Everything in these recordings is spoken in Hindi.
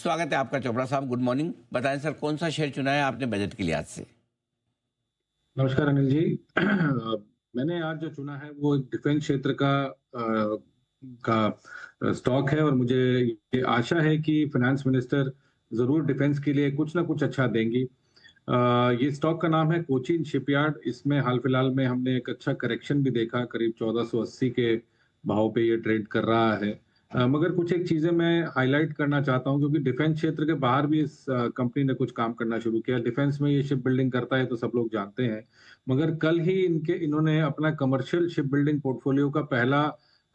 स्वागत है आपका चोपड़ा साहब। Good morning. बताएं सर, कौन सा शेयर चुना है आपने बजट के लिहाज से? नमस्कार अनिल जी। मैंने आज जो चुना है वो एक डिफेंस क्षेत्र का स्टॉक है और मुझे ये आशा है कि फाइनेंस मिनिस्टर जरूर डिफेंस के लिए कुछ ना कुछ अच्छा देंगी। ये स्टॉक का नाम है कोचिन शिपयार्ड। इसमें हाल फिलहाल में हमने एक अच्छा करेक्शन भी देखा, करीब 1480 के भाव पे ये ट्रेड कर रहा है। मगर कुछ एक चीजें मैं हाईलाइट करना चाहता हूं, क्योंकि डिफेंस क्षेत्र के बाहर भी इस कंपनी ने कुछ काम करना शुरू किया। डिफेंस में ये शिप बिल्डिंग करता है तो सब लोग जानते हैं, मगर कल ही इन्होंने अपना कमर्शियल शिप बिल्डिंग पोर्टफोलियो का पहला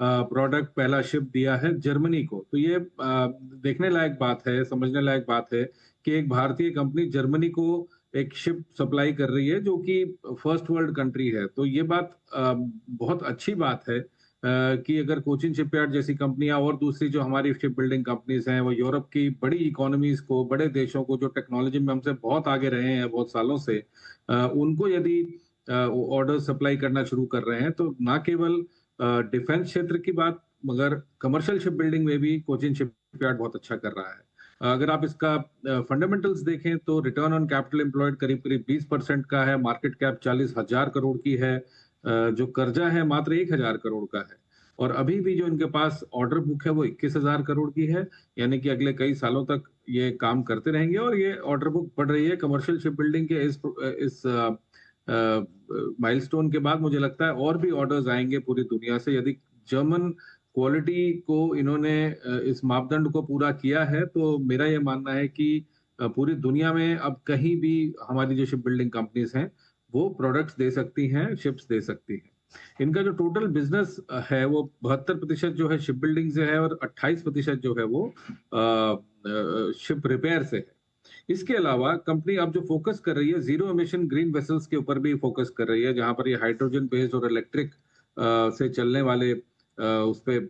प्रोडक्ट, पहला शिप दिया है जर्मनी को। तो ये देखने लायक बात है, समझने लायक बात है कि एक भारतीय कंपनी जर्मनी को एक शिप सप्लाई कर रही है, जो कि फर्स्ट वर्ल्ड कंट्री है। तो ये बात बहुत अच्छी बात है कि अगर कोचिन शिपयार्ड जैसी कंपनियां और दूसरी जो हमारी शिप बिल्डिंग कंपनीज हैं, वो यूरोप की बड़ी इकोनॉमीज को, बड़े देशों को जो टेक्नोलॉजी में हमसे बहुत आगे रहे हैं बहुत सालों से, उनको यदि ऑर्डर सप्लाई करना शुरू कर रहे हैं, तो ना केवल डिफेंस क्षेत्र की बात, मगर कमर्शियल शिप बिल्डिंग में भी कोचिन शिपयार्ड बहुत अच्छा कर रहा है। अगर आप इसका फंडामेंटल्स देखें तो रिटर्न ऑन कैपिटल एम्प्लॉयड करीब करीब 20% का है, मार्केट कैप 40,000 करोड़ की है, जो कर्जा है मात्र 1,000 करोड़ का है, और अभी भी जो इनके पास ऑर्डर बुक है वो 21,000 करोड़ की है। यानी कि अगले कई सालों तक ये काम करते रहेंगे और ये ऑर्डर बुक बढ़ रही है। कमर्शियल शिप बिल्डिंग के इस माइलस्टोन के बाद मुझे लगता है और भी ऑर्डर्स आएंगे पूरी दुनिया से। यदि जर्मन क्वालिटी को इन्होंने इस मापदंड को पूरा किया है, तो मेरा ये मानना है कि पूरी दुनिया में अब कहीं भी हमारी जो शिप बिल्डिंग कंपनीज हैं वो प्रोडक्ट्स दे सकती हैं, शिप्स दे सकती हैं। इनका जो टोटल बिजनेस है वो 72% जो है शिप बिल्डिंग से है और 28% जो है वो शिप रिपेयर से है। इसके अलावा कंपनी अब जो फोकस कर रही है जीरो एमिशन ग्रीन वेसल्स के ऊपर भी फोकस कर रही है, जहां पर ये हाइड्रोजन बेस्ड और इलेक्ट्रिक से चलने वाले उस पे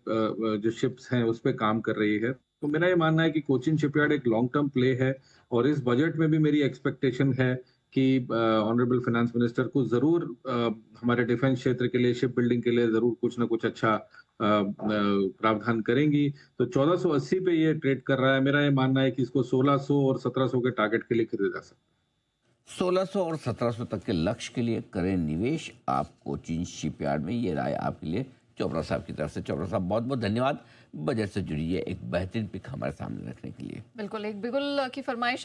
जो शिप्स हैं उस पे काम कर रही है। तो मेरा ये मानना है कि कोचिन शिपयार्ड एक लॉन्ग टर्म प्ले है, और इस बजट में भी मेरी एक्सपेक्टेशन है कि ऑनरेबल फाइनेंस मिनिस्टर को जरूर हमारे डिफेंस क्षेत्र के लिए, शिप बिल्डिंग के लिए जरूर कुछ ना कुछ अच्छा प्रावधान करेंगी। तो 1480 पे ये ट्रेड कर रहा है। मेरा ये मानना है कि इसको 1600 और 1700 के टारगेट के लिए खरीदा जा सकता है। 1600 और 1700 तक के लक्ष्य के लिए करें निवेश आप कोचिन शिपयार्ड में। ये राय आपके लिए चोपड़ा साहब की तरफ से। चोपड़ा साहब, बहुत बहुत धन्यवाद बजट से जुड़ी है एक बेहतरीन पिक हमारे सामने रखने के लिए। बिल्कुल, एक बिगुल की फरमाइश